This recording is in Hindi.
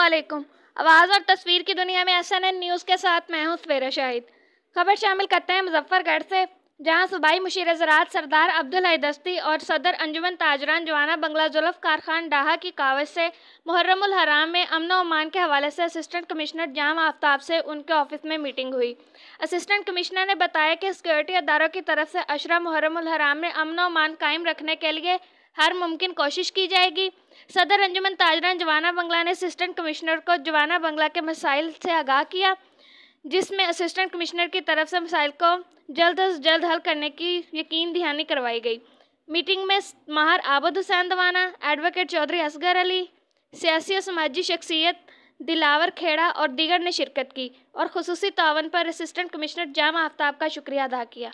अस्सलामुअलैकुम। आवाज़ और तस्वीर की दुनिया में SNN न्यूज़ के साथ मैं हूं सवेरा शाहिद। खबर शामिल करते हैं मुजफ्फरगढ़ से, जहां सूबाई मुशीर ज़राअत सरदार अब्दुल हई दस्ती और सदर अंजुमन ताजरान जवाना बंगला जुल्फ़कार खान डाहा की कावज़ से मुहर्रमुल हराम में अमन व अमान के हवाले से असिस्टेंट कमिश्नर जाम आफ्ताब से उनके ऑफिस में मीटिंग हुई। असिस्टेंट कमिश्नर ने बताया कि सिक्योरिटी अदारों की तरफ से अशरा मुहर्रमुल हराम में अमन व अमान कायम रखने के लिए हर मुमकिन कोशिश की जाएगी। सदर अंजुमन ताजरान जवाना बंगला ने असिस्टेंट कमिश्नर को जवाना बंगला के मसाइल से आगाह किया, जिसमें असिस्टेंट कमिश्नर की तरफ से मसाइल को जल्द अज जल्द हल करने की यकीन दहानी करवाई गई। मीटिंग में माहर आबद हुसैन दवाना, एडवोकेट चौधरी असगर अली, सियासी और समाजी शख्सियत दिलावर खेड़ा और दीगर ने शिरकत की और खुसूसी तावन पर असिस्टेंट कमिश्नर जाम आफ्ताब का शुक्रिया अदा किया।